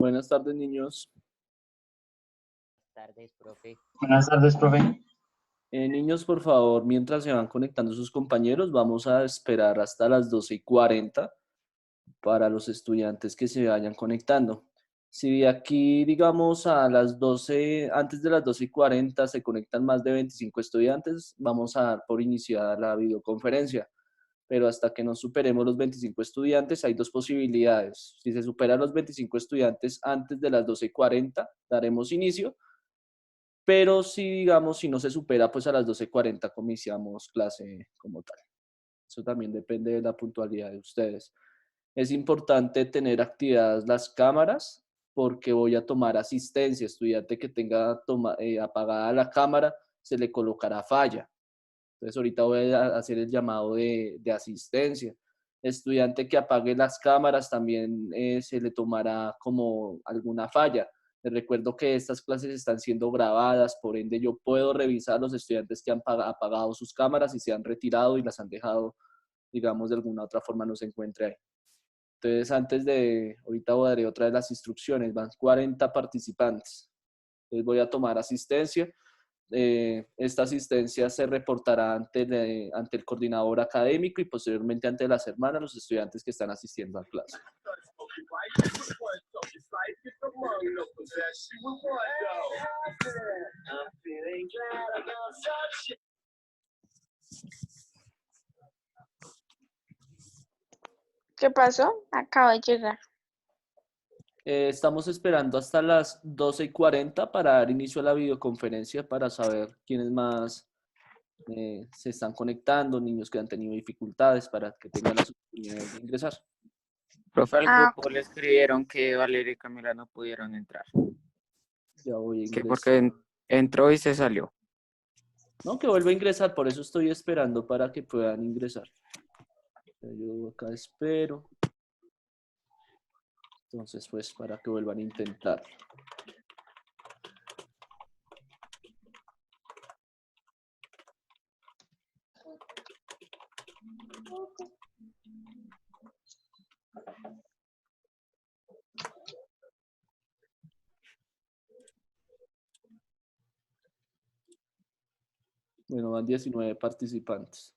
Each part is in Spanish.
Buenas tardes, niños. Tardes, profe. Buenas tardes, profe. Niños, por favor, mientras se van conectando sus compañeros, vamos a esperar hasta las 12:40 para los estudiantes que se vayan conectando. Si de aquí, digamos, a las 12, antes de las 12:40 se conectan más de 25 estudiantes, vamos a dar por iniciada la videoconferencia. Pero hasta que no superemos los 25 estudiantes, hay dos posibilidades. Si se superan los 25 estudiantes antes de las 12:40, daremos inicio. Pero si, digamos, si no se supera, pues a las 12:40 iniciamos clase como tal. Eso también depende de la puntualidad de ustedes. Es importante tener activadas las cámaras porque voy a tomar asistencia. Estudiante que tenga apagada la cámara, se le colocará falla. Entonces ahorita voy a hacer el llamado de asistencia. Estudiante que apague las cámaras también se le tomará como alguna falla. Les recuerdo que estas clases están siendo grabadas, por ende yo puedo revisar los estudiantes que han apagado sus cámaras y se han retirado y las han dejado, digamos, de alguna otra forma no se encuentre ahí. Entonces, ahorita daré otra de las instrucciones, van 40 participantes. Entonces voy a tomar asistencia. Esta asistencia se reportará ante el coordinador académico y posteriormente ante las hermanas, los estudiantes que están asistiendo a clase. ¿Qué pasó? Acabo de llegar. Estamos esperando hasta las 12:40 para dar inicio a la videoconferencia para saber quiénes más se están conectando, niños que han tenido dificultades para que tengan las oportunidades de ingresar. Profe, al Ah, grupo le escribieron que Valeria y Camila no pudieron entrar. Ya voy a Que ingresar. porque entró y se salió. No, que vuelva a ingresar, por eso estoy esperando para que puedan ingresar. Yo acá espero. Entonces, pues, para que vuelvan a intentar. Bueno, van 19 participantes.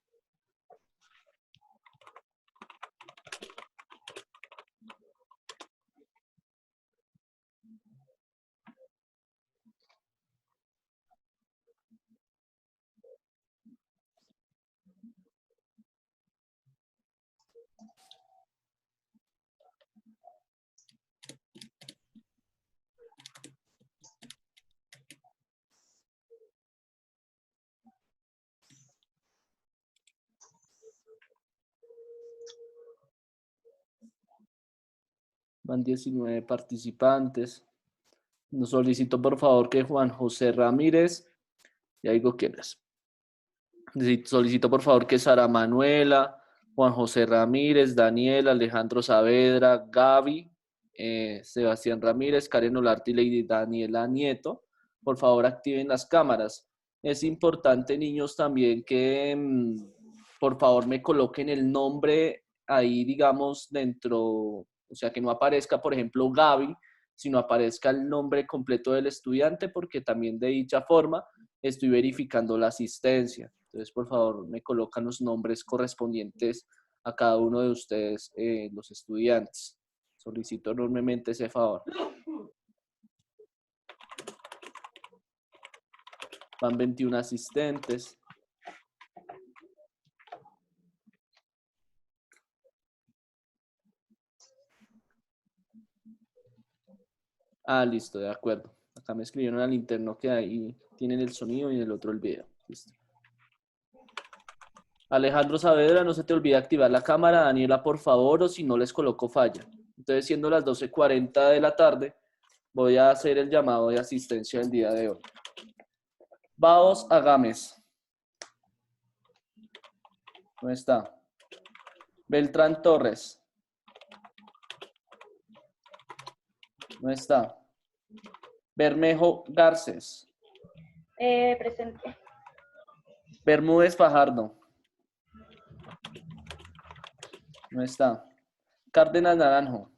Van 19 participantes. Nos solicito por favor que Juan José Ramírez, ya digo quién es. Solicito por favor que Sara Manuela, Juan José Ramírez, Daniel, Alejandro Saavedra, Gaby, Sebastián Ramírez, Karen Olarte y Lady Daniela Nieto, por favor activen las cámaras. Es importante, niños, también que por favor me coloquen el nombre ahí, digamos, dentro, o sea, que no aparezca, por ejemplo, Gaby, sino aparezca el nombre completo del estudiante, porque también de dicha forma estoy verificando la asistencia. Entonces, por favor, me colocan los nombres correspondientes a cada uno de ustedes, los estudiantes. Solicito enormemente ese favor. Van 21 asistentes. Ah, listo, de acuerdo. Acá me escribieron al interno que ahí tienen el sonido y en el otro el video. Listo. Alejandro Saavedra, no se te olvide activar la cámara. Daniela, por favor, o si no les coloco falla. Entonces, siendo las 12:40 de la tarde, voy a hacer el llamado de asistencia del día de hoy. Baos Agames. ¿Dónde está? Beltrán Torres. ¿Dónde está? Bermejo Garces. Presente. Bermúdez Fajardo. ¿Dónde está? Cárdenas Naranjo.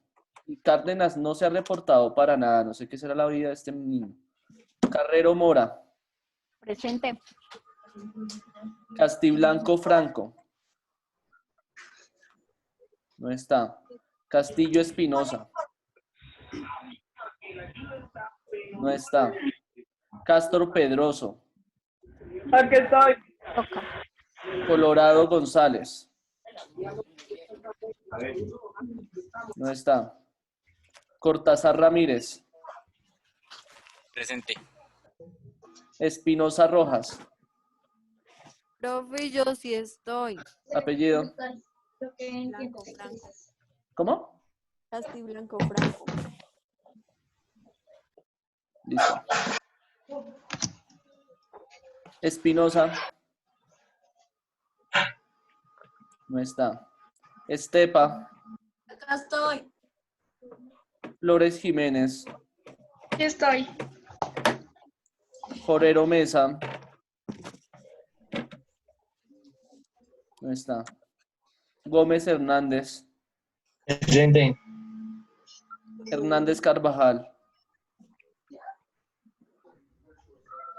Y Cárdenas no se ha reportado para nada. No sé qué será la vida de este niño. Carrero Mora. Presente. Castiblanco Franco. No está. Castillo Espinosa. No está. Castro Pedroso. Aquí estoy. Toca. Colorado González. No está. Cortázar Ramírez. Presente. Espinosa Rojas. Profe, yo sí estoy. Apellido. Blanco Franco. ¿Cómo? Castiblanco Franco. Listo. Espinosa. No está. Estepa. Acá estoy. Flores Jiménez. Aquí estoy. Forero Mesa. No está. Gómez Hernández. Presente. Hernández Carvajal.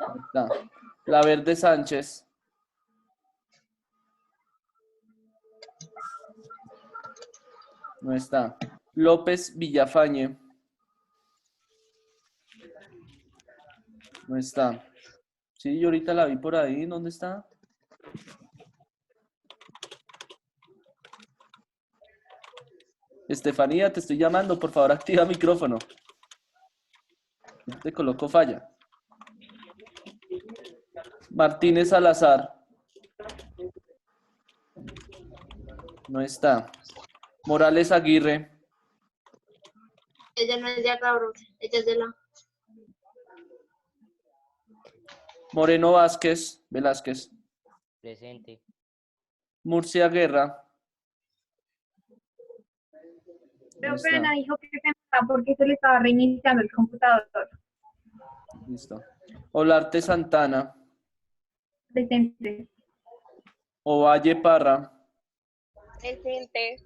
No está. Laverde Sánchez. No está. López Villafañe. No está. Sí, yo ahorita la vi por ahí. ¿Dónde está? Estefanía, te estoy llamando. Por favor, activa micrófono. Te coloco falla. Martínez Salazar. No está. Morales Aguirre. Ella no es de acá, bro. Ella es de la... Moreno Velázquez. Presente. Murcia Guerra. No Profe, está. dijo que se está porque se le estaba reiniciando el computador. Listo. Olarte Santana. Presente. Ovalle Parra. Presente.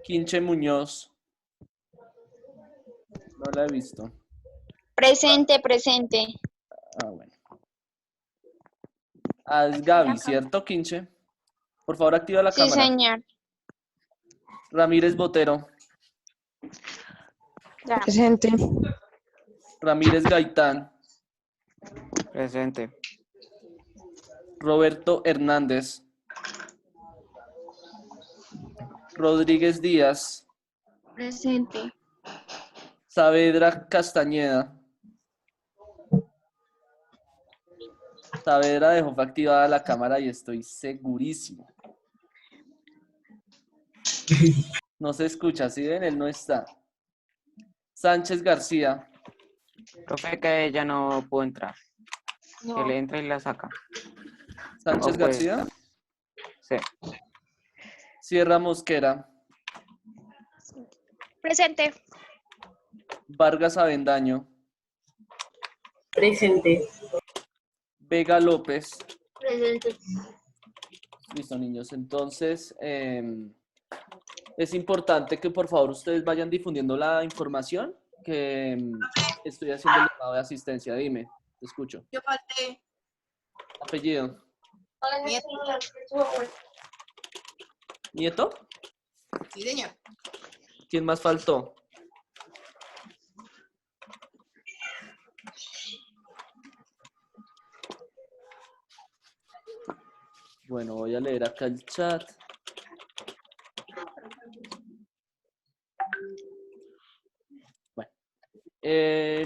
Quinche Muñoz. No la he visto. Presente, presente. Ah, bueno. Ah, es Gaby, ¿cierto, Quinche? Por favor, activa la Sí, cámara. señor. Ramírez Botero. Ya. Presente. Ramírez Gaitán. Presente. Roberto Hernández. Rodríguez Díaz. Presente. Saavedra Castañeda. Saavedra dejó activada la cámara y estoy segurísimo. No se escucha, ¿sí ven? Él no está. Sánchez García. Profe, que ella no pudo entrar. No. Que le entra y la saca. Sánchez O puede García. estar. Sí. Sierra Mosquera. Presente. Vargas Avendaño. Presente. Vega López. Presente. Listo, niños. Entonces, es importante que por favor ustedes vayan difundiendo la información que estoy haciendo el llamado de asistencia. Dime, te escucho. Yo falté. Apellido. ¿Nieto? Sí, señor. ¿Quién más faltó? Bueno, voy a leer acá el chat. Bueno.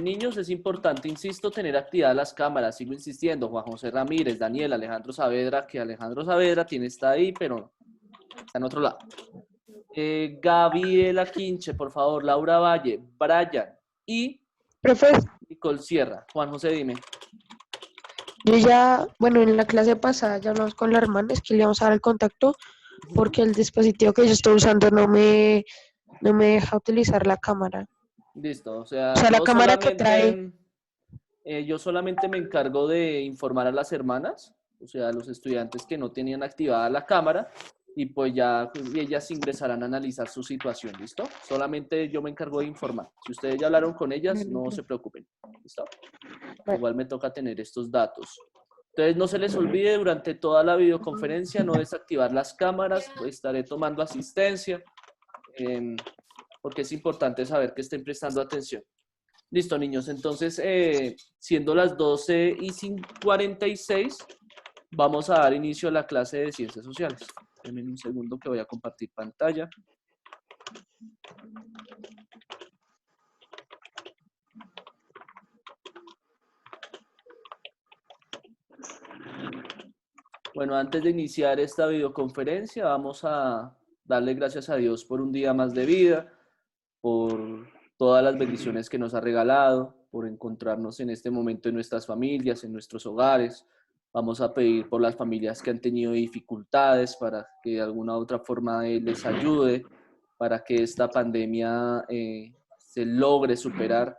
Niños, es importante, insisto, tener activadas las cámaras. Sigo insistiendo. Juan José Ramírez, Daniel, Alejandro Saavedra, que Alejandro Saavedra está ahí, pero está en otro lado. Gabriela Quinche, por favor. Laura Valle, Brian y Profe, Nicole Sierra. Juan José, dime. yo ya, bueno, en la clase pasada ya hablamos con la hermana, es que le vamos a dar el contacto porque el dispositivo que yo estoy usando no me deja utilizar la cámara. Listo, o sea, La yo cámara que solamente, yo solamente me encargo de informar a las hermanas, o sea, a los estudiantes que no tenían activada la cámara, y pues ya ellas ingresarán a analizar su situación, ¿listo? Solamente yo me encargo de informar. Si ustedes ya hablaron con ellas, no se preocupen, ¿listo? Bueno. Igual me toca tener estos datos. Entonces no se les olvide durante toda la videoconferencia no desactivar las cámaras, pues estaré tomando asistencia, porque es importante saber que estén prestando atención. Listo, niños. Entonces, siendo las 12:46, vamos a dar inicio a la clase de Ciencias Sociales. Denme un segundo que voy a compartir pantalla. Bueno, antes de iniciar esta videoconferencia, vamos a darle gracias a Dios por un día más de vida, por todas las bendiciones que nos ha regalado, por encontrarnos en este momento en nuestras familias, en nuestros hogares. Vamos a pedir por las familias que han tenido dificultades para que de alguna u otra forma Él les ayude, para que esta pandemia se logre superar.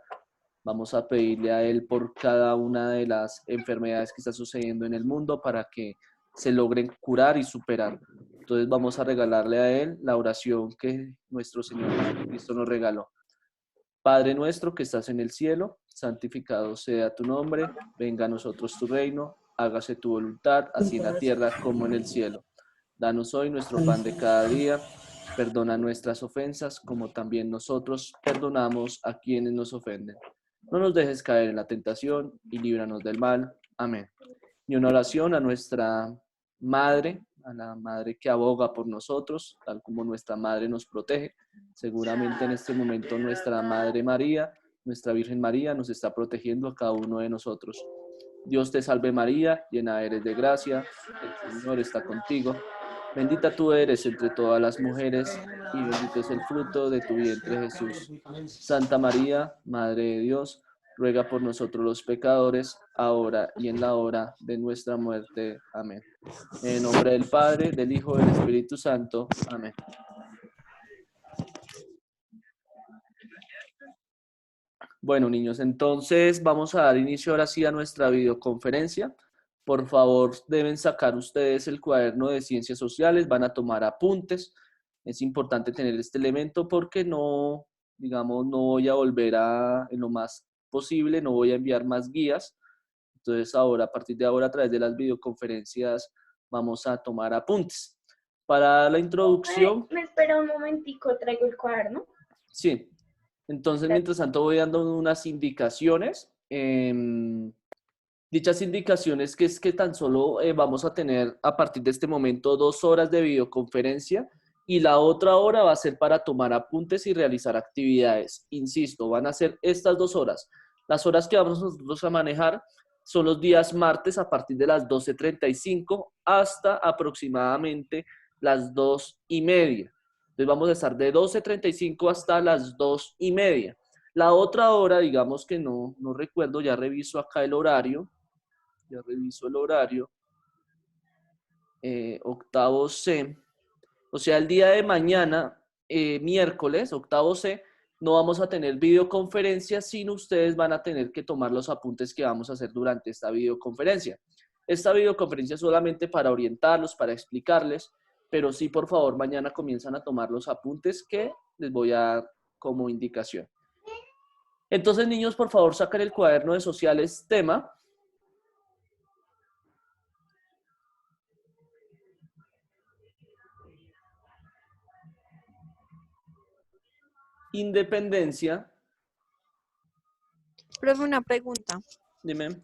Vamos a pedirle a Él por cada una de las enfermedades que está sucediendo en el mundo para que se logren curar y superar. Entonces vamos a regalarle a Él la oración que nuestro Señor Jesucristo nos regaló. Padre nuestro que estás en el cielo, santificado sea tu nombre, venga a nosotros tu reino, hágase tu voluntad, así en la tierra como en el cielo. Danos hoy nuestro pan de cada día, perdona nuestras ofensas como también nosotros perdonamos a quienes nos ofenden. No nos dejes caer en la tentación y líbranos del mal. Amén. Y una oración a nuestra Madre, a la Madre que aboga por nosotros, tal como nuestra Madre nos protege. Seguramente en este momento nuestra Madre María, nuestra Virgen María, nos está protegiendo a cada uno de nosotros. Dios te salve María, llena eres de gracia, el Señor está contigo. Bendita tú eres entre todas las mujeres y bendito es el fruto de tu vientre Jesús. Santa María, Madre de Dios, ruega por nosotros los pecadores, ahora y en la hora de nuestra muerte. Amén. En el nombre del Padre, del Hijo y del Espíritu Santo. Amén. Bueno, niños, entonces vamos a dar inicio ahora sí a nuestra videoconferencia. Por favor, deben sacar ustedes el cuaderno de Ciencias Sociales, van a tomar apuntes. Es importante tener este elemento porque no, digamos, no voy a volver en lo más posible, no voy a enviar más guías. Entonces ahora, a partir de ahora, a través de las videoconferencias, vamos a tomar apuntes. Para la introducción... ¿Me espera un momentico? ¿Traigo el cuaderno? Sí. Entonces, mientras tanto, voy dando unas indicaciones. Dichas indicaciones que es que tan solo vamos a tener a partir de este momento 2 horas de videoconferencia y la otra hora va a ser para tomar apuntes y realizar actividades. Insisto, van a ser estas 2 horas. Las horas que vamos nosotros a manejar son los días martes a partir de las 12:35 hasta aproximadamente las 2:30. Entonces vamos a estar de 12:35 hasta las 2:30. La otra hora, digamos que no recuerdo, ya reviso acá el horario. Ya reviso el horario. Octavo C. O sea, el día de mañana, miércoles, octavo C, no vamos a tener videoconferencia, sino ustedes van a tener que tomar los apuntes que vamos a hacer durante esta videoconferencia. Esta videoconferencia es solamente para orientarlos, para explicarles, pero sí, por favor, mañana comienzan a tomar los apuntes que les voy a dar como indicación. Entonces, niños, por favor, saquen el cuaderno de sociales tema. Independencia. Profe, una pregunta. Dime.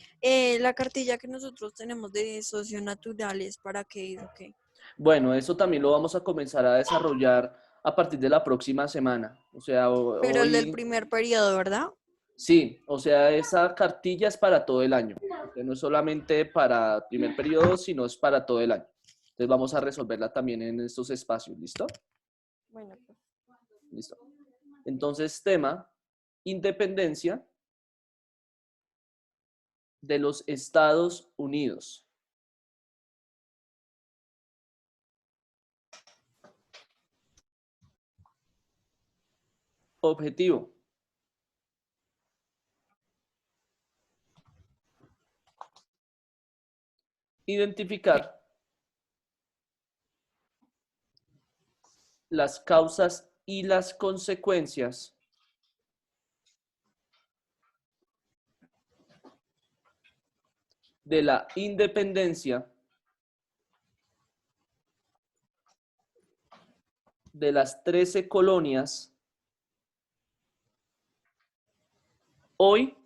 La cartilla que nosotros tenemos de socionaturales, ¿para qué es o qué? Bueno, eso también lo vamos a comenzar a desarrollar a partir de la próxima semana. O sea, Pero el del hoy... primer periodo, ¿verdad? Sí, o sea, esa cartilla es para todo el año. O sea, no es solamente para primer periodo, sino es para todo el año. Entonces vamos a resolverla también en estos espacios, ¿listo? Bueno, pues. Listo. Entonces, tema, independencia de los Estados Unidos. Objetivo. Identificar las causas y las consecuencias de la independencia de las 13 colonias, hoy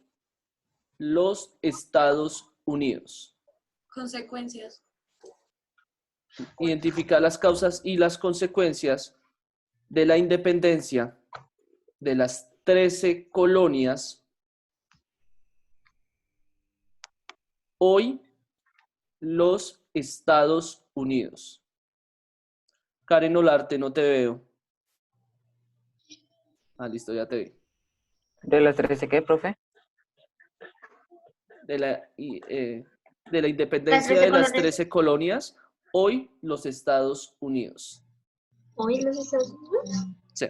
los Estados Unidos. Consecuencias. Identificar las causas y las consecuencias de la independencia de las 13 colonias, hoy los Estados Unidos. Karen Olarte, no te veo. Ah, listo, ya te vi. ¿De las 13 qué, profe? De la independencia de las 13 colonias, hoy los Estados Unidos. ¿Hoy los Estados Unidos? Sí.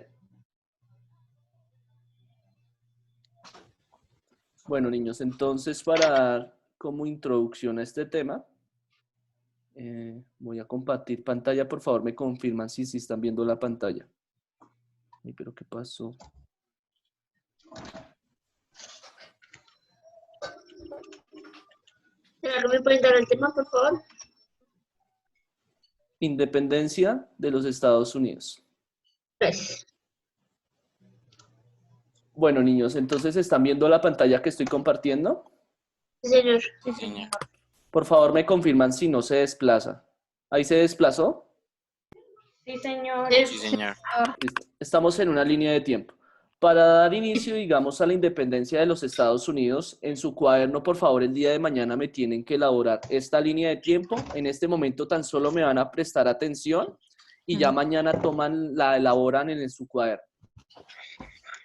Bueno, niños, entonces para dar como introducción a este tema, voy a compartir pantalla. Por favor, me confirman si están viendo la pantalla. Ay, pero ¿qué pasó? ¿Será que me pueden dar el tema, por favor? Independencia de los Estados Unidos. Gracias. Bueno, niños, entonces ¿están viendo la pantalla que estoy compartiendo? Sí, señor. Sí, señor. Por favor, me confirman si no se desplaza. ¿Ahí se desplazó? Sí, señor. Sí, señor. Listo. Estamos en una línea de tiempo. Para dar inicio, digamos, a la independencia de los Estados Unidos, en su cuaderno, por favor, el día de mañana me tienen que elaborar esta línea de tiempo. En este momento tan solo me van a prestar atención y ya mañana la elaboran en su cuaderno.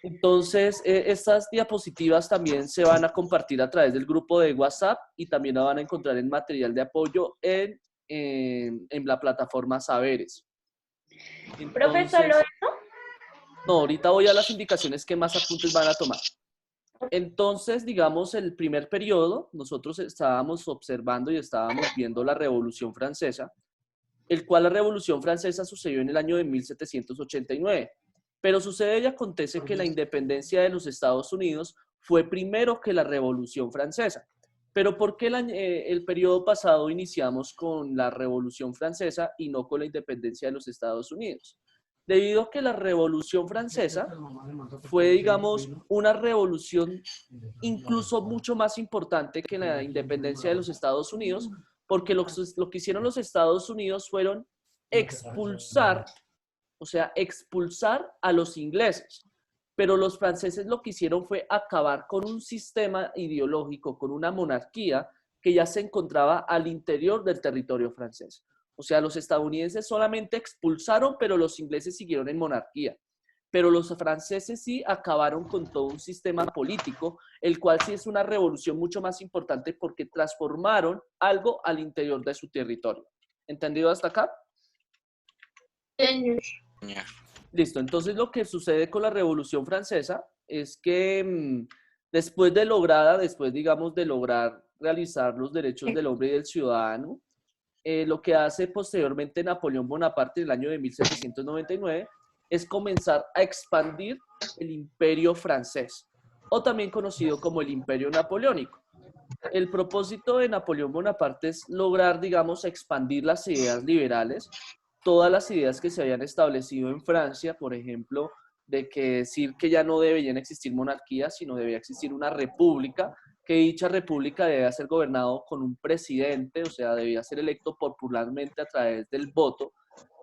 Entonces, estas diapositivas también se van a compartir a través del grupo de WhatsApp y también la van a encontrar en material de apoyo en la plataforma Saberes. Profe, Entonces, ¿solo eso? no, ahorita voy a las indicaciones que más apuntes van a tomar. Entonces, digamos, el primer periodo, nosotros estábamos observando y estábamos viendo la Revolución Francesa, el cual la Revolución Francesa sucedió en el año de 1789. Pero sucede y acontece que la independencia de los Estados Unidos fue primero que la Revolución Francesa. Pero ¿por qué el periodo pasado iniciamos con la Revolución Francesa y no con la independencia de los Estados Unidos? Debido a que la Revolución Francesa fue, digamos, una revolución incluso mucho más importante que la independencia de los Estados Unidos, porque lo que hicieron los Estados Unidos fueron expulsar a los ingleses. Pero los franceses lo que hicieron fue acabar con un sistema ideológico, con una monarquía que ya se encontraba al interior del territorio francés. O sea, los estadounidenses solamente expulsaron, pero los ingleses siguieron en monarquía. Pero los franceses sí acabaron con todo un sistema político, el cual sí es una revolución mucho más importante porque transformaron algo al interior de su territorio. ¿Entendido hasta acá? Señor. Señor. Listo, entonces lo que sucede con la Revolución Francesa es que después, digamos, de lograr realizar los derechos del hombre y del ciudadano, lo que hace posteriormente Napoleón Bonaparte en el año de 1799 es comenzar a expandir el imperio francés, o también conocido como el imperio napoleónico. El propósito de Napoleón Bonaparte es lograr, digamos, expandir las ideas liberales, todas las ideas que se habían establecido en Francia, por ejemplo, de que decir que ya no deberían existir monarquías, sino debía existir una república, que dicha república debía ser gobernado con un presidente, o sea, debía ser electo popularmente a través del voto.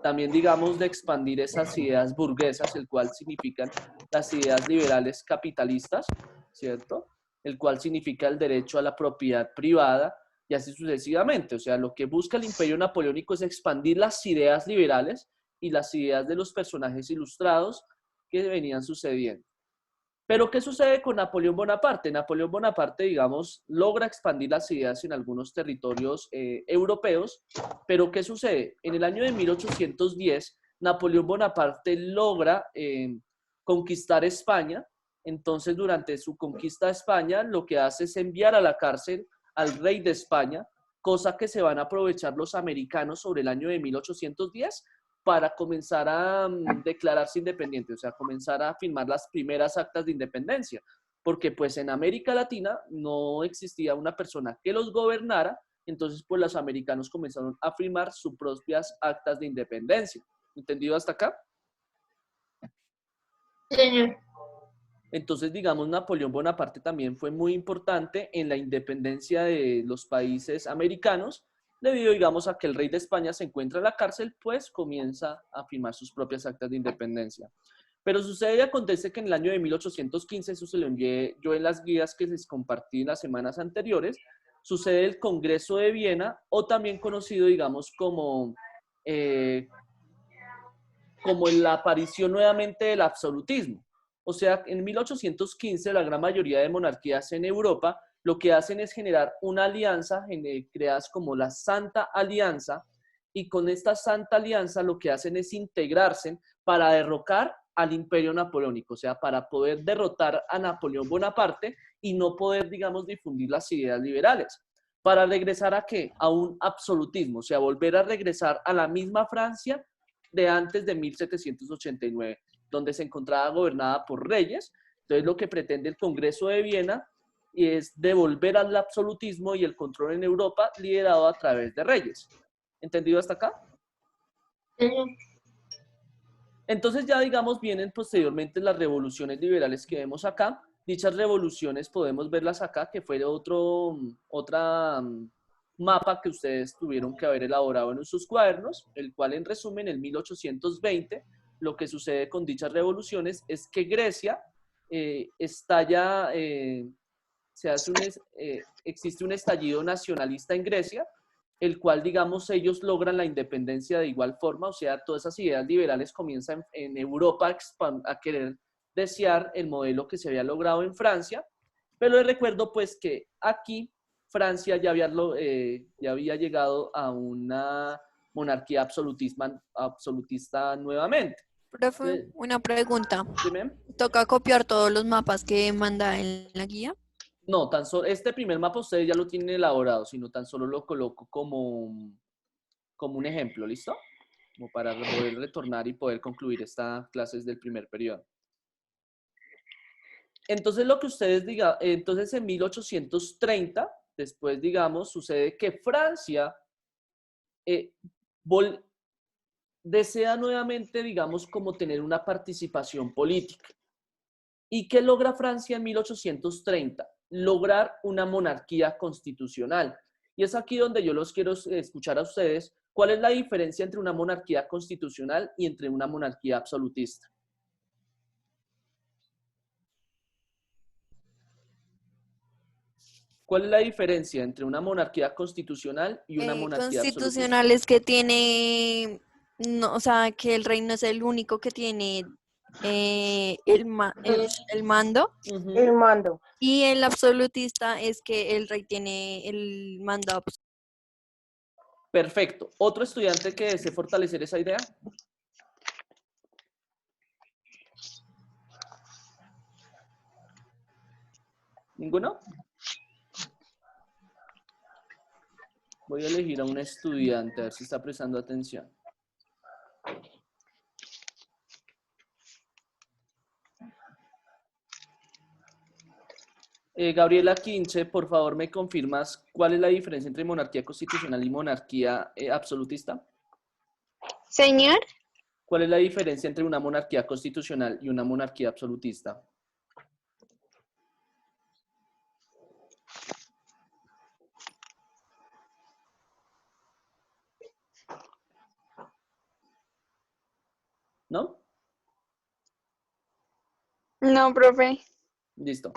También, digamos, de expandir esas ideas burguesas, el cual significan las ideas liberales capitalistas, ¿cierto? El cual significa el derecho a la propiedad privada, y así sucesivamente. O sea, lo que busca el imperio napoleónico es expandir las ideas liberales y las ideas de los personajes ilustrados que venían sucediendo. Pero ¿qué sucede con Napoleón Bonaparte? Napoleón Bonaparte, digamos, logra expandir las ideas en algunos territorios europeos, pero ¿qué sucede? En el año de 1810, Napoleón Bonaparte logra conquistar España. Entonces, durante su conquista de España, lo que hace es enviar a la cárcel al rey de España, cosa que se van a aprovechar los americanos sobre el año de 1810 para comenzar a declararse independiente, o sea, comenzar a firmar las primeras actas de independencia, porque pues en América Latina no existía una persona que los gobernara, entonces pues los americanos comenzaron a firmar sus propias actas de independencia. ¿Entendido hasta acá? Sí, señor. Entonces, digamos, Napoleón Bonaparte también fue muy importante en la independencia de los países americanos, debido, digamos, a que el rey de España se encuentra en la cárcel, pues comienza a firmar sus propias actas de independencia. Pero sucede y acontece que en el año de 1815, eso se lo envié yo en las guías que les compartí en las semanas anteriores, sucede el Congreso de Viena, o también conocido, digamos, como la aparición nuevamente del absolutismo. O sea, en 1815 la gran mayoría de monarquías en Europa lo que hacen es generar una alianza, creadas como la Santa Alianza, y con esta Santa Alianza lo que hacen es integrarse para derrocar al Imperio Napoleónico, o sea, para poder derrotar a Napoleón Bonaparte y no poder, digamos, difundir las ideas liberales. ¿Para regresar a qué? A un absolutismo, o sea, volver a regresar a la misma Francia de antes de 1789, donde se encontraba gobernada por reyes. Entonces lo que pretende el Congreso de Viena es devolver al absolutismo y el control en Europa liderado a través de reyes. ¿Entendido hasta acá? Sí, señor. Entonces ya, digamos, vienen posteriormente las revoluciones liberales que vemos acá. Dichas revoluciones podemos verlas acá, que fue otra mapa que ustedes tuvieron que haber elaborado en sus cuadernos, el cual en resumen, en 1820, lo que sucede con dichas revoluciones es que Grecia estalla, existe un estallido nacionalista en Grecia, el cual, digamos, ellos logran la independencia de igual forma, o sea, todas esas ideas liberales comienzan en Europa a querer desear el modelo que se había logrado en Francia, pero les recuerdo pues que aquí Francia ya había llegado a una monarquía absolutista nuevamente. Profe, una pregunta. Dime. ¿Toca copiar todos los mapas que manda en la guía? No, tan solo este primer mapa ustedes ya lo tienen elaborado, sino tan solo lo coloco como un ejemplo, ¿listo? Como para poder retornar y poder concluir estas clases del primer periodo. Entonces lo que ustedes digan, entonces en 1830, después digamos, sucede que Francia desea nuevamente, digamos, como tener una participación política. ¿Y qué logra Francia en 1830? Lograr una monarquía constitucional. Y es aquí donde yo los quiero escuchar a ustedes. ¿Cuál es la diferencia entre una monarquía constitucional y entre una monarquía absolutista? ¿Cuál es la diferencia entre una monarquía constitucional y una monarquía Constitucional es que tiene, no, o sea, que el rey no es el único que tiene el mando. absolutista? El mando. Y el absolutista es que el rey tiene el mando absoluto. Perfecto. ¿Otro estudiante que desee fortalecer esa idea? ¿Ninguno? Voy a elegir a un estudiante, a ver si está prestando atención. Gabriela Quinche, por favor, ¿me confirmas cuál es la diferencia entre monarquía constitucional y monarquía absolutista? Señor, ¿Cuál es la diferencia entre una monarquía constitucional y una monarquía absolutista? ¿No? no, profe. Listo.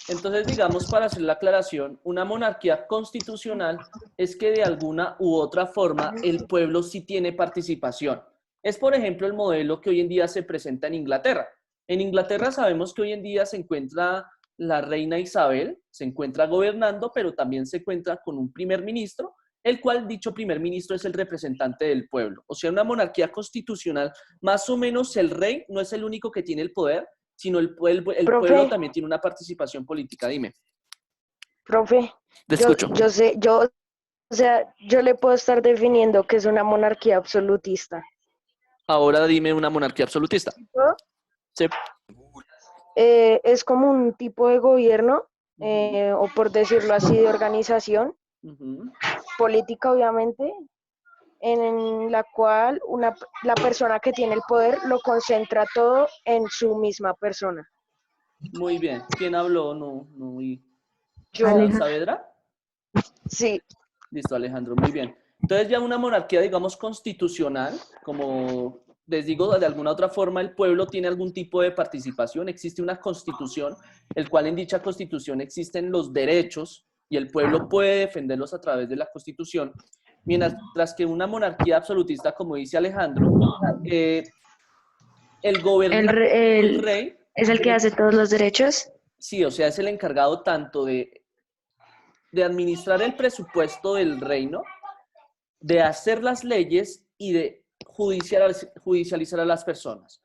Entonces, digamos, para hacer la aclaración, una monarquía constitucional es que de alguna u otra forma el pueblo sí tiene participación. Es, por ejemplo, el modelo que hoy en día se presenta en Inglaterra. En Inglaterra sabemos que hoy en día se encuentra la reina Isabel, se encuentra gobernando, pero también se encuentra con un primer ministro, el cual dicho primer ministro es el representante del pueblo. O sea, una monarquía constitucional, más o menos el rey no es el único que tiene el poder, sino el pueblo también tiene una participación política. Dime. Profe, Te escucho. o sea, yo le puedo estar definiendo que es una monarquía absolutista. Ahora dime una monarquía absolutista. Sí. Es como un tipo de gobierno, o por decirlo así, de organización Ujú. política, obviamente, en la cual la persona que tiene el poder lo concentra todo en su misma persona. Muy bien. ¿Quién habló? No oí. Yo, ¿Saavedra? sí, Listo, Alejandro, muy bien. Entonces ya una monarquía, digamos, constitucional, como les digo, de alguna otra forma el pueblo tiene algún tipo de participación, existe una constitución, el cual en dicha constitución existen los derechos y el pueblo puede defenderlos a través de la constitución, mientras que una monarquía absolutista, como dice Alejandro, el gobernante, el rey, es el que hace todos los derechos. sí, o sea, es el encargado tanto de administrar el presupuesto del reino, de hacer las leyes y de judicializar a las personas.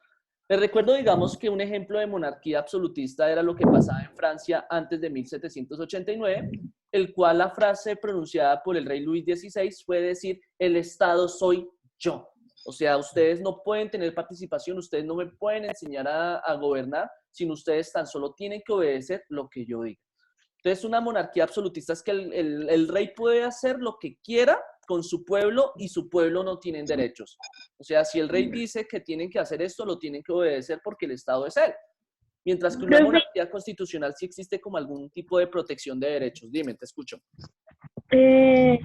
Les recuerdo, digamos, que un ejemplo de monarquía absolutista era lo que pasaba en Francia antes de 1789, el cual la frase pronunciada por el rey Luis XVI fue decir, el Estado soy yo. O sea, ustedes no pueden tener participación, ustedes no me pueden enseñar a gobernar, sino ustedes tan solo tienen que obedecer lo que yo diga. Entonces, una monarquía absolutista es que el rey puede hacer lo que quiera con su pueblo y su pueblo no tienen derechos. O sea, si el rey dice que tienen que hacer esto, lo tienen que obedecer porque el Estado es él. Mientras que una monarquía constitucional sí existe como algún tipo de protección de derechos. Dime, te escucho.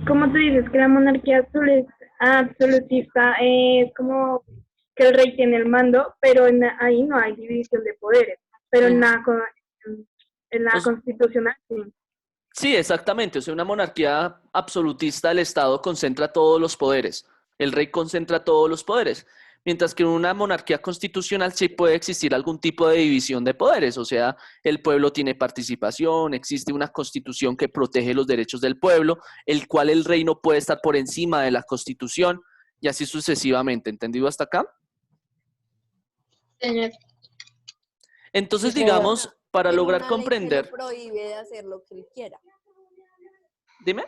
Como tú dices que la monarquía absolutista es como que el rey tiene el mando, pero ahí no hay división de poderes, pero en la constitucional sí. Sí, exactamente. O sea, una monarquía absolutista, el Estado concentra todos los poderes. El rey concentra todos los poderes. Mientras que en una monarquía constitucional sí puede existir algún tipo de división de poderes. O sea, el pueblo tiene participación, existe una constitución que protege los derechos del pueblo, el cual el rey no puede estar por encima de la constitución y así sucesivamente. ¿Entendido hasta acá? Señor. Entonces, Sí, señor. digamos, para Tiene lograr una ley comprender... que lo prohíbe de hacer lo que él quiera. Dime.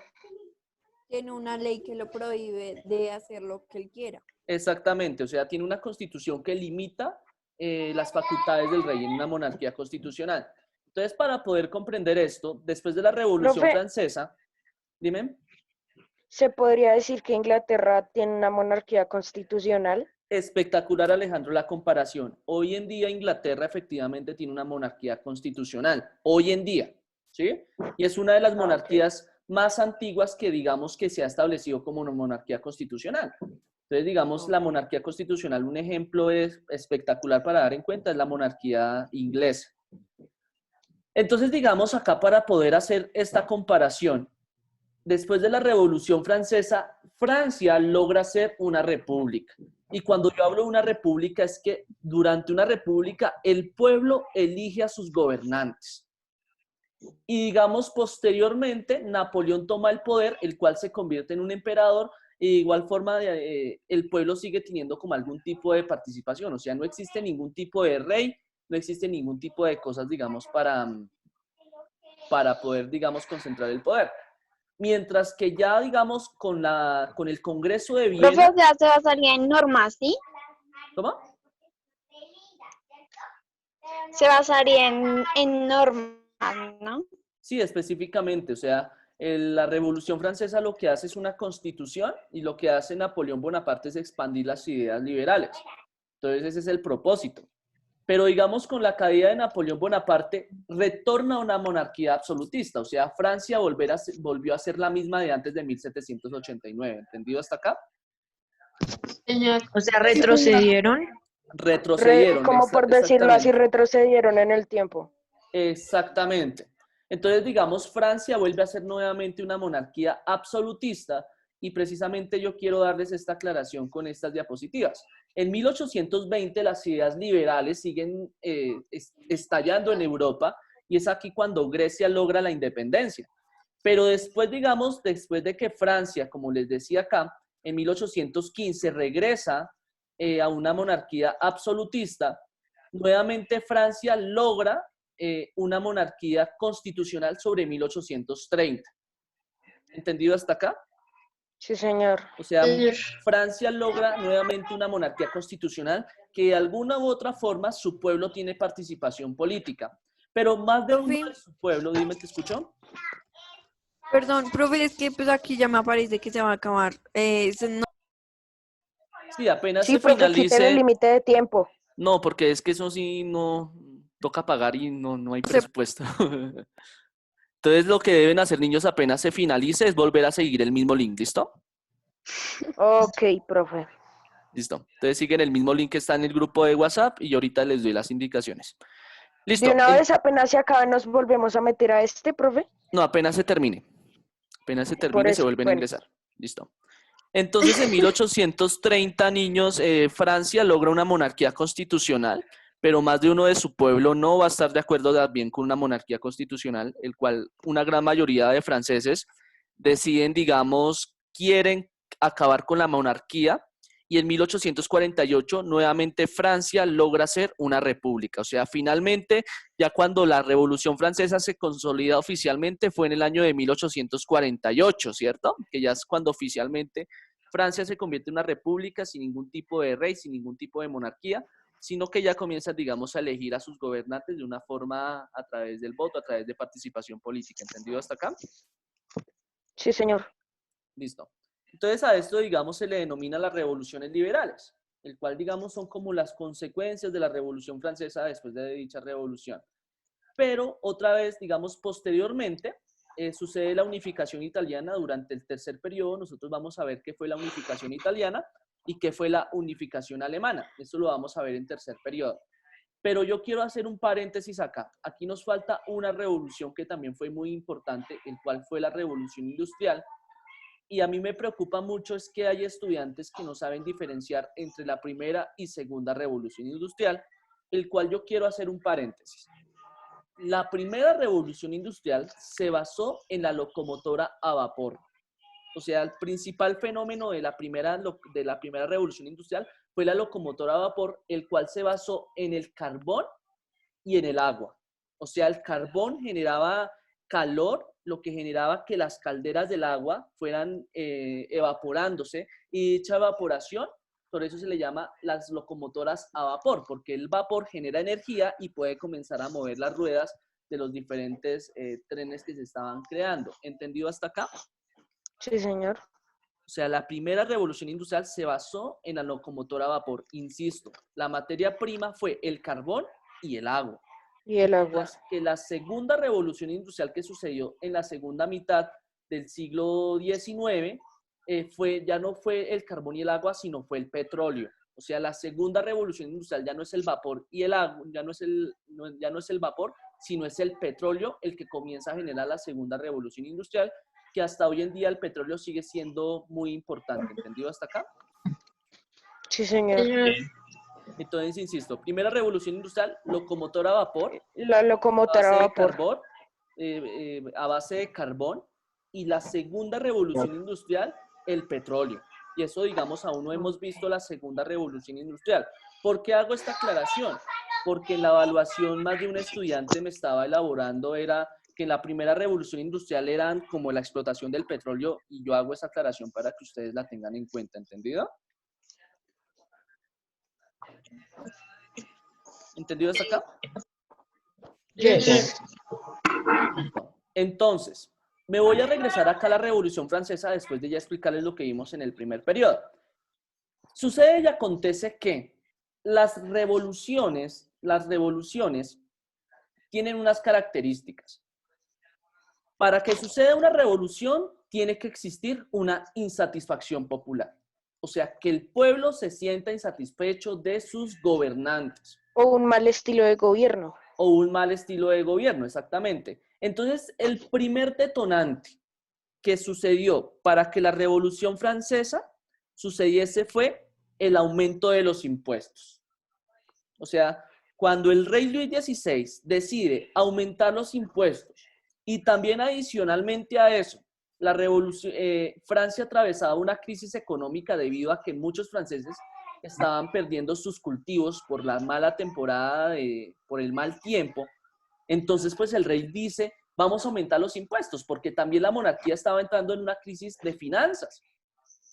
Tiene una ley que lo prohíbe de hacer lo que él quiera. Exactamente, o sea, tiene una constitución que limita las facultades del rey en una monarquía constitucional. Entonces, para poder comprender esto, después de la Revolución Profe. Francesa, dime, ¿se podría decir que Inglaterra tiene una monarquía constitucional? espectacular Alejandro la comparación. Hoy en día Inglaterra efectivamente tiene una monarquía constitucional, hoy en día, ¿sí? Y es una de las monarquías más antiguas que digamos que se ha establecido como una monarquía constitucional. Entonces, digamos, la monarquía constitucional, un ejemplo es espectacular para dar en cuenta, es la monarquía inglesa. Entonces, digamos, acá para poder hacer esta comparación, después de la Revolución Francesa, Francia logra ser una república. Y cuando yo hablo de una república es que durante una república el pueblo elige a sus gobernantes. Y digamos, posteriormente, Napoleón toma el poder, el cual se convierte en un emperador, y de igual forma el pueblo sigue teniendo como algún tipo de participación. O sea, no existe ningún tipo de rey, no existe ningún tipo de cosas, digamos, para poder, digamos, concentrar el poder. Mientras que ya, digamos, con el Congreso de Viena... Profe, o sea, se basaría en normas, ¿sí? ¿Cómo? Se basaría en normas, ¿no? Sí, específicamente, o sea, la Revolución Francesa lo que hace es una constitución y lo que hace Napoleón Bonaparte es expandir las ideas liberales. Entonces ese es el propósito. Pero digamos, con la caída de Napoleón Bonaparte, retorna a una monarquía absolutista, o sea, Francia volvió a ser la misma de antes de 1789. ¿Entendido hasta acá? Señor. O sea, retrocedieron. Retrocedieron. Como por decirlo así, exactamente. retrocedieron en el tiempo. Exactamente. Entonces, digamos, Francia vuelve a ser nuevamente una monarquía absolutista y precisamente yo quiero darles esta aclaración con estas diapositivas. En 1820 las ideas liberales siguen estallando en Europa y es aquí cuando Grecia logra la independencia. Pero después, digamos, después de que Francia, como les decía acá, en 1815 regresa a una monarquía absolutista, nuevamente Francia logra una monarquía constitucional sobre 1830. ¿Entendido hasta acá? Sí, señor. O sea, Francia logra nuevamente una monarquía constitucional que de alguna u otra forma su pueblo tiene participación política. Pero más de uno Profe, de su pueblo, dime, ¿te escuchó? perdón, profe, es que pues aquí ya me aparece que se va a acabar. Sí, apenas Sí, se profe, quítale el finalice. límite de tiempo. No, porque es que eso sí no toca pagar y no hay se- presupuesto. Entonces lo que deben hacer niños apenas se finalice es volver a seguir el mismo link, ¿listo? Ok, profe. Listo. Entonces siguen el mismo link que está en el grupo de WhatsApp y yo ahorita les doy las indicaciones. De Listo. una vez apenas se acaba, nos volvemos a meter a este, profe. No, apenas se termine. Apenas se Por termine, se eso, vuelven a bueno. ingresar. Listo. Entonces, en 1830, niños, Francia logra una monarquía constitucional, pero más de uno de su pueblo no va a estar de acuerdo también con una monarquía constitucional, el cual una gran mayoría de franceses deciden, digamos, quieren acabar con la monarquía. Y en 1848, nuevamente Francia logra ser una república. O sea, finalmente, ya cuando la Revolución Francesa se consolida oficialmente, fue en el año de 1848, ¿cierto? Que ya es cuando oficialmente Francia se convierte en una república sin ningún tipo de rey, sin ningún tipo de monarquía, sino que ya comienza, digamos, a elegir a sus gobernantes de una forma a través del voto, a través de participación política. ¿Entendido hasta acá? Sí, señor. Listo. Entonces a esto, digamos, se le denomina las revoluciones liberales, el cual, digamos, son como las consecuencias de la Revolución Francesa después de dicha revolución. Pero otra vez, digamos, posteriormente, sucede la unificación italiana durante el tercer periodo. Nosotros vamos a ver qué fue la unificación italiana y qué fue la unificación alemana. Esto lo vamos a ver en tercer periodo. Pero yo quiero hacer un paréntesis acá. Aquí nos falta una revolución que también fue muy importante, el cual fue la revolución industrial. Y a mí me preocupa mucho es que hay estudiantes que no saben diferenciar entre la primera y segunda revolución industrial, el cual yo quiero hacer un paréntesis. La primera revolución industrial se basó en la locomotora a vapor. O sea, el principal fenómeno de la primera revolución industrial fue la locomotora a vapor, el cual se basó en el carbón y en el agua. O sea, el carbón generaba calor, lo que generaba que las calderas del agua fueran evaporándose, y dicha evaporación, por eso se le llama las locomotoras a vapor, porque el vapor genera energía y puede comenzar a mover las ruedas de los diferentes trenes que se estaban creando. ¿Entendido hasta acá? Sí, señor. O sea, la primera revolución industrial se basó en la locomotora a vapor. Insisto, la materia prima fue el carbón y el agua. Y el agua. Que la segunda revolución industrial que sucedió en la segunda mitad del siglo XIX ya no fue el carbón y el agua, sino fue el petróleo. O sea, la segunda revolución industrial ya no es el vapor y el agua, ya no es el vapor, sino es el petróleo el que comienza a generar la segunda revolución industrial, que hasta hoy en día el petróleo sigue siendo muy importante. ¿Entendido hasta acá? Sí, señor. Entonces, insisto, primera revolución industrial, locomotora a vapor, La locomotora a vapor. a base de carbón, y la segunda revolución industrial, el petróleo. Y eso, digamos, aún no hemos visto la segunda revolución industrial. ¿Por qué hago esta aclaración? Porque en la evaluación más de un estudiante me estaba elaborando era que en la primera revolución industrial eran como la explotación del petróleo, y yo hago esa aclaración para que ustedes la tengan en cuenta, ¿entendido? ¿Entendido hasta acá? Yes. Entonces, me voy a regresar acá a la Revolución Francesa después de ya explicarles lo que vimos en el primer periodo. Sucede y acontece que las revoluciones tienen unas características. Para que suceda una revolución, tiene que existir una insatisfacción popular. O sea, que el pueblo se sienta insatisfecho de sus gobernantes. O un mal estilo de gobierno. O un mal estilo de gobierno, exactamente. Entonces, el primer detonante que sucedió para que la Revolución Francesa sucediese fue el aumento de los impuestos. O sea, cuando el rey Luis XVI decide aumentar los impuestos, y también adicionalmente a eso, Francia atravesaba una crisis económica debido a que muchos franceses estaban perdiendo sus cultivos por la mala temporada, por el mal tiempo. Entonces, pues el rey dice, vamos a aumentar los impuestos, porque también la monarquía estaba entrando en una crisis de finanzas.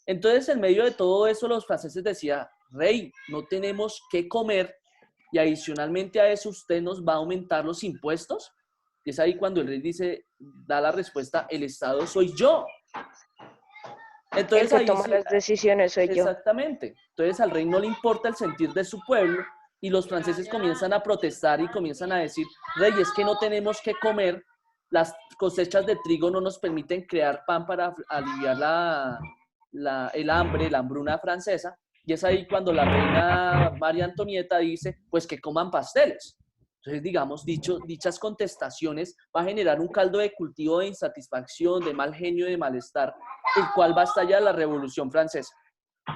Entonces, en medio de todo eso, los franceses decían, rey, no tenemos qué comer y adicionalmente a eso usted nos va a aumentar los impuestos. Y es ahí cuando el rey dice, da la respuesta, el Estado soy yo. Entonces, El que ahí toma sí, las decisiones soy yo. exactamente. Entonces al rey no le importa el sentir de su pueblo y los franceses comienzan a protestar y comienzan a decir, rey, es que no tenemos que comer, las cosechas de trigo no nos permiten crear pan para aliviar el hambre, la hambruna francesa. Y es ahí cuando la reina María Antonieta dice, pues que coman pasteles. Entonces, digamos, dichas contestaciones va a generar un caldo de cultivo de insatisfacción, de mal genio, de malestar, el cual va a estallar la Revolución Francesa.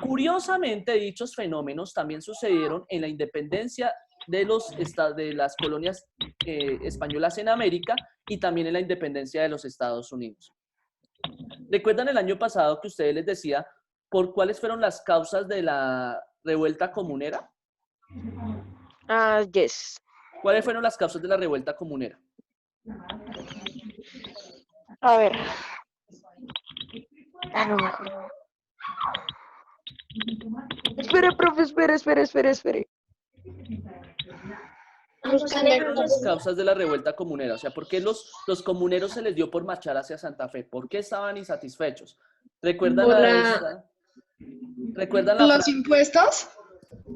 Curiosamente, dichos fenómenos también sucedieron en la independencia de las colonias españolas en América y también en la independencia de los Estados Unidos. ¿Recuerdan el año pasado que ustedes les decía por cuáles fueron las causas de la revuelta comunera? Ah, yes. ¿Cuáles fueron las causas de la revuelta comunera? A ver. Ah, no me acuerdo. Espere, profe, espere. ¿Cuáles fueron las causas de la revuelta comunera? O sea, ¿por qué los comuneros se les dio por marchar hacia Santa Fe? ¿Por qué estaban insatisfechos? ¿Recuerdan ¿Los impuestos?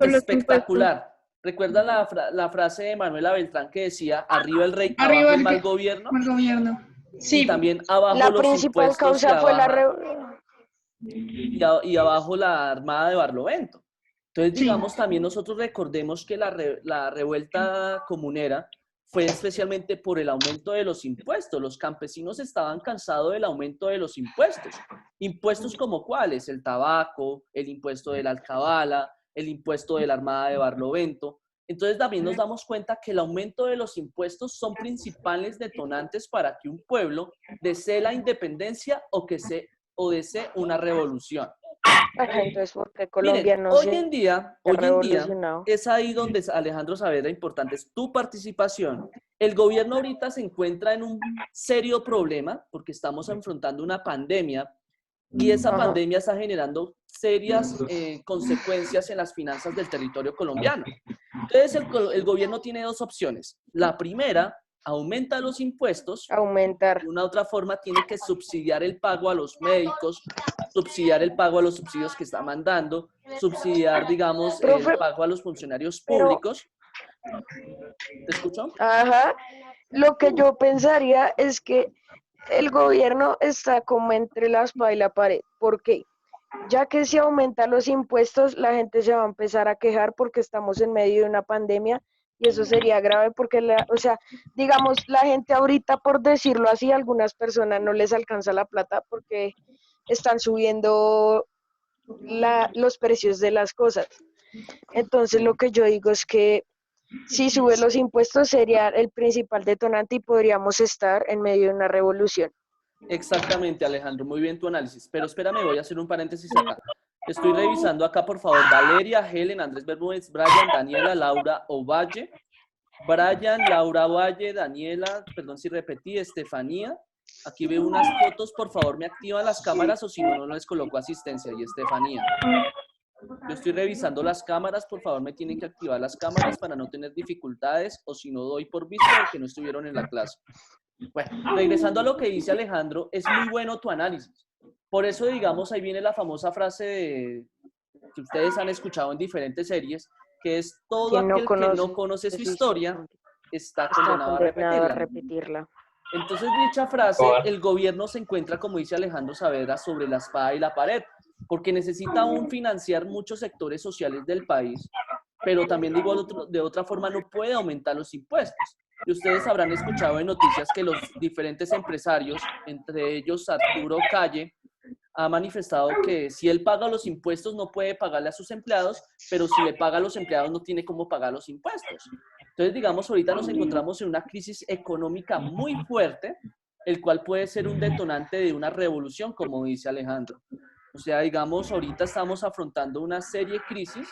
espectacular? ¿Recuerdan la frase de Manuela Beltrán que decía, arriba el rey, Arriba abajo el el mal rey, gobierno? Mal gobierno. Y Sí, también abajo La los principal impuestos causa fue y abajo la armada de Barlovento. Entonces, Sí. digamos, también nosotros recordemos que la revuelta comunera fue especialmente por el aumento de los impuestos. Los campesinos estaban cansados del aumento de los impuestos. ¿Impuestos como cuáles? El tabaco, el impuesto de la alcabala, el impuesto de la armada de Barlovento. Entonces también nos damos cuenta que el aumento de los impuestos son principales detonantes para que un pueblo desee la independencia o desee una revolución. Entonces, porque Miren, Colombia no hoy se en día ha revolucionado. es ahí donde Alejandro Saavedra, importante es tu participación. El gobierno ahorita se encuentra en un serio problema porque estamos enfrentando una pandemia y esa pandemia está generando serias consecuencias en las finanzas del territorio colombiano. Entonces el gobierno tiene dos opciones. La primera, aumenta los impuestos. Aumentar. De una u otra forma tiene que subsidiar el pago a los médicos, subsidiar el pago a los subsidios que está mandando, subsidiar, digamos, el pago a los funcionarios públicos. ¿Te escucho? Ajá. Lo que yo pensaría es que el gobierno está como entre la espada y la pared. ¿Por qué? Ya que si aumentan los impuestos, la gente se va a empezar a quejar porque estamos en medio de una pandemia y eso sería grave porque, digamos, la gente ahorita, por decirlo así, a algunas personas no les alcanza la plata porque están subiendo los precios de las cosas. Entonces, lo que yo digo es que si sube los impuestos sería el principal detonante y podríamos estar en medio de una revolución. Exactamente, Alejandro, muy bien tu análisis. Pero espérame, voy a hacer un paréntesis acá. Estoy revisando acá, por favor, Valeria, Helen, Andrés Bermúdez, Brian, Daniela, Laura Ovalle, Brian, Laura Ovalle, Daniela, perdón si repetí, Estefanía. Aquí veo unas fotos, por favor, me activan las cámaras o si no, no les coloco asistencia. Y Estefanía. Yo estoy revisando las cámaras, por favor, me tienen que activar las cámaras para no tener dificultades o si no doy por visto de que no estuvieron en la clase. Bueno, regresando a lo que dice Alejandro, es muy bueno tu análisis. Por eso, digamos, ahí viene la famosa frase que ustedes han escuchado en diferentes series, que es todo aquel que no conoce su historia está condenado a repetirla. Entonces, dicha frase, el gobierno se encuentra, como dice Alejandro Saavedra, sobre la espada y la pared, porque necesita aún financiar muchos sectores sociales del país, pero también digo de otra forma no puede aumentar los impuestos. Y ustedes habrán escuchado en noticias que los diferentes empresarios, entre ellos Arturo Calle, ha manifestado que si él paga los impuestos no puede pagarle a sus empleados, pero si le paga a los empleados no tiene cómo pagar los impuestos. Entonces, digamos, ahorita nos encontramos en una crisis económica muy fuerte, el cual puede ser un detonante de una revolución, como dice Alejandro. O sea, digamos, ahorita estamos afrontando una serie de crisis